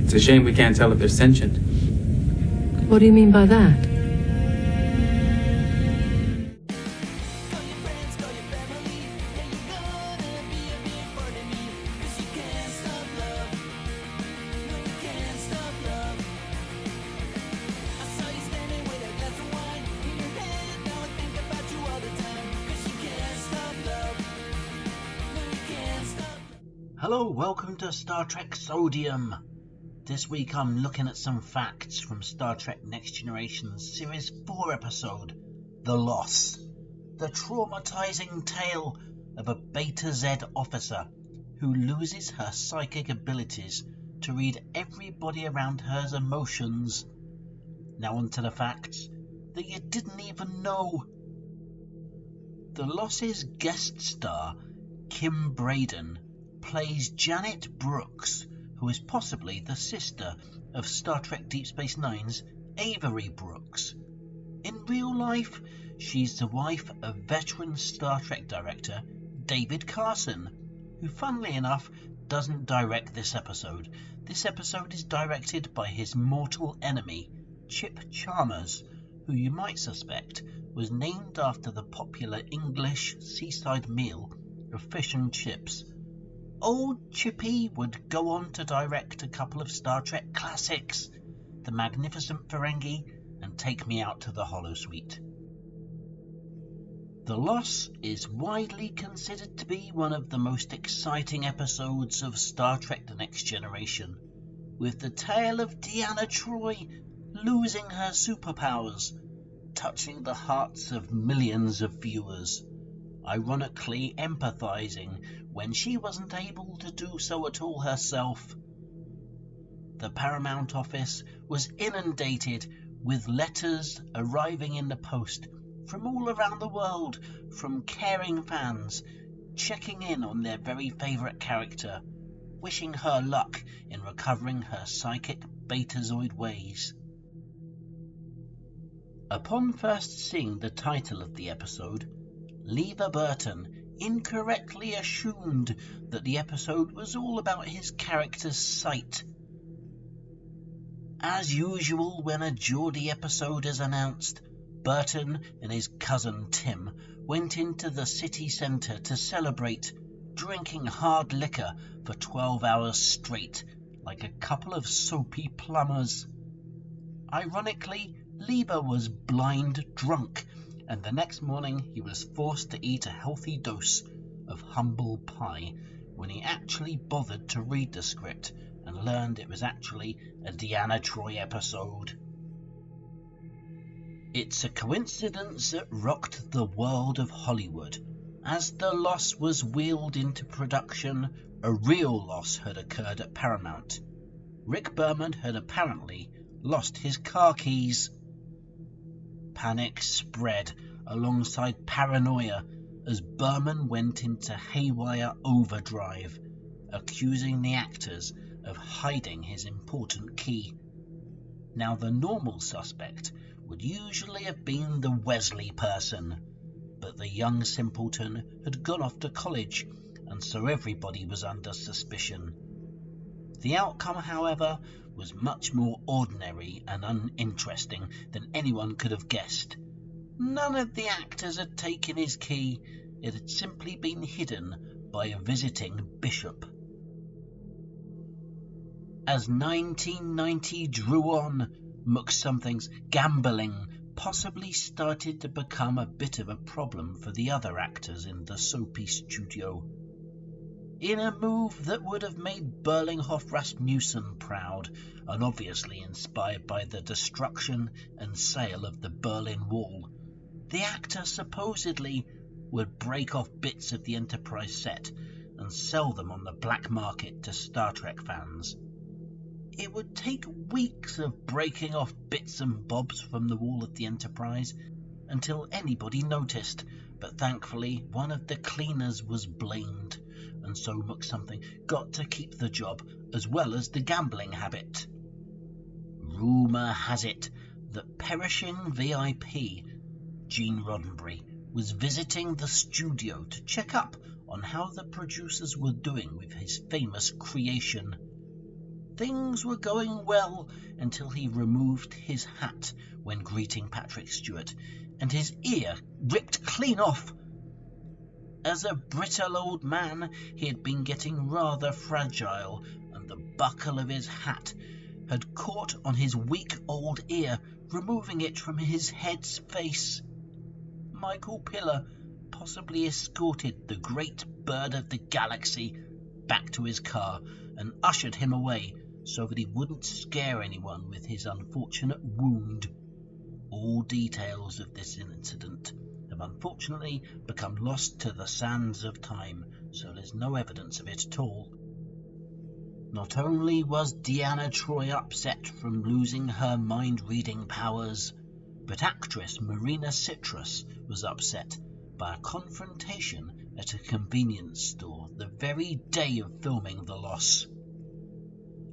It's a shame we can't tell if they're sentient. What do you mean by that? Hello, welcome to Star Trek Sodium. This week I'm looking at some facts from Star Trek Next Generation's Series 4 episode, The Loss. The traumatizing tale of a Beta Z officer who loses her psychic abilities to read everybody around her's emotions. Now on to the facts that you didn't even know. The Loss's guest star, Kim Braden, plays Janet Brooks, who is possibly the sister of Star Trek Deep Space Nine's Avery Brooks. In real life, she's the wife of veteran Star Trek director David Carson, who funnily enough doesn't direct this episode. This episode is directed by his mortal enemy, Chip Chalmers, who you might suspect was named after the popular English seaside meal of fish and chips. Old Chippy would go on to direct a couple of Star Trek classics, The Magnificent Ferengi and Take Me Out to the Holosuite. The Loss is widely considered to be one of the most exciting episodes of Star Trek The Next Generation, with the tale of Deanna Troi losing her superpowers, touching the hearts of millions of viewers, ironically empathizing when she wasn't able to do so at all herself. The Paramount office was inundated with letters arriving in the post from all around the world, from caring fans checking in on their very favourite character, wishing her luck in recovering her psychic betazoid ways. Upon first seeing the title of the episode, Lever Burton incorrectly assumed that the episode was all about his character's sight. As usual, when a Geordie episode is announced, Burton and his cousin Tim went into the city centre to celebrate, drinking hard liquor for 12 hours straight, like a couple of soapy plumbers. Ironically, Lever was blind drunk, and the next morning he was forced to eat a healthy dose of humble pie when he actually bothered to read the script and learned it was actually a Deanna Troi episode. It's a coincidence that rocked the world of Hollywood. As The Loss was wheeled into production, a real loss had occurred at Paramount. Rick Berman had apparently lost his car keys. Panic spread alongside paranoia as Berman went into haywire overdrive, accusing the actors of hiding his important key. Now, the normal suspect would usually have been the Wesley person, but the young simpleton had gone off to college, and so everybody was under suspicion. The outcome, however, was much more ordinary and uninteresting than anyone could have guessed. None of the actors had taken his key. It had simply been hidden by a visiting bishop. As 1990 drew on, McSomething's gambling possibly started to become a bit of a problem for the other actors in the soapy studio. In a move that would have made Berlinghoff Rasmussen proud, and obviously inspired by the destruction and sale of the Berlin Wall, the actor supposedly would break off bits of the Enterprise set and sell them on the black market to Star Trek fans. It would take weeks of breaking off bits and bobs from the wall of the Enterprise until anybody noticed, but thankfully one of the cleaners was blamed, and so McSomething got to keep the job as well as the gambling habit. Rumour has it that perishing VIP Gene Roddenberry was visiting the studio to check up on how the producers were doing with his famous creation. Things were going well until he removed his hat when greeting Patrick Stewart, and his ear ripped clean off. As a brittle old man, he had been getting rather fragile, and the buckle of his hat had caught on his weak old ear, removing it from his head's face. Michael Piller possibly escorted the great bird of the galaxy back to his car and ushered him away so that he wouldn't scare anyone with his unfortunate wound. All details of this incident have unfortunately become lost to the sands of time, so there's no evidence of it at all. Not only was Deanna Troi upset from losing her mind-reading powers, but actress Marina Citrus was upset by a confrontation at a convenience store the very day of filming The Loss.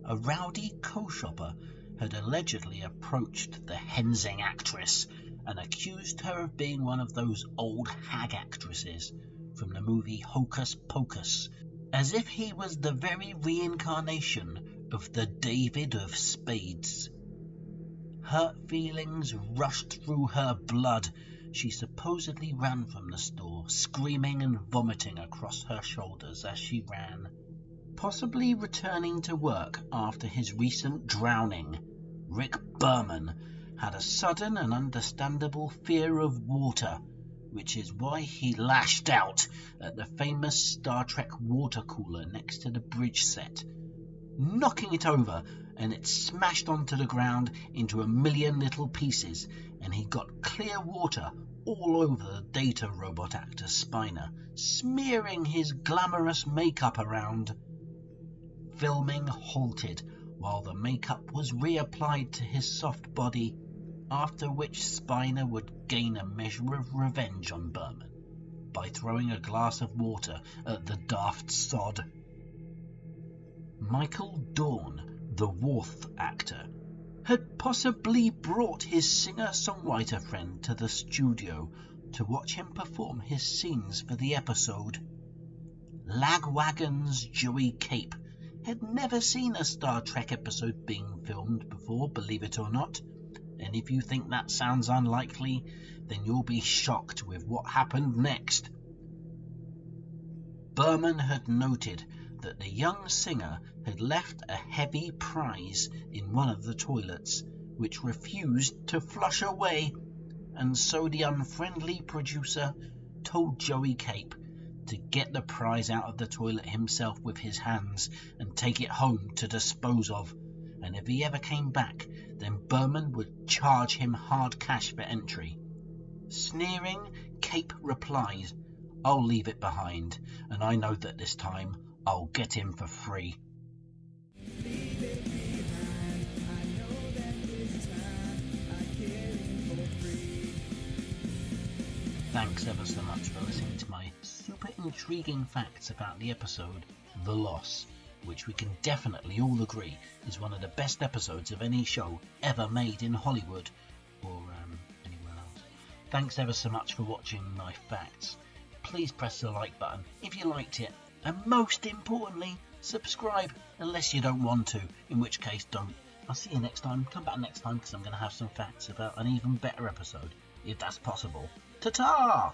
A rowdy co-shopper had allegedly approached the Hensing actress and accused her of being one of those old hag actresses from the movie Hocus Pocus, as if he was the very reincarnation of the David of Spades. Hurt feelings rushed through her blood. She supposedly ran from the store, screaming and vomiting across her shoulders as she ran. Possibly returning to work after his recent drowning, Rick Berman had a sudden and understandable fear of water, which is why he lashed out at the famous Star Trek water cooler next to the bridge set, knocking it over, and it smashed onto the ground into a million little pieces, and he got clear water all over the data robot actor Spiner, smearing his glamorous makeup around. Filming halted while the makeup was reapplied to his soft body, after which Spiner would gain a measure of revenge on Berman by throwing a glass of water at the daft sod. Michael Dorn, the Worth actor, had possibly brought his singer-songwriter friend to the studio to watch him perform his scenes for the episode. Lagwagon's Joey Cape had never seen a Star Trek episode being filmed before, believe it or not, and if you think that sounds unlikely, then you'll be shocked with what happened next. Berman had noted that the young singer had left a heavy prize in one of the toilets, which refused to flush away, and so the unfriendly producer told Joey Cape to get the prize out of the toilet himself with his hands and take it home to dispose of, and if he ever came back, then Berman would charge him hard cash for entry. Sneering, Cape replies, "I'll leave it behind, and I know that this time I'll get him for free." Thanks ever so much for listening to my super intriguing facts about the episode The Loss, which we can definitely all agree is one of the best episodes of any show ever made in Hollywood or anywhere else. Thanks ever so much for watching my facts. Please press the like button if you liked it, and most importantly, subscribe unless you don't want to, in which case don't. I'll see you next time. Come back next time because I'm going to have some facts about an even better episode, if that's possible. Ta-ta!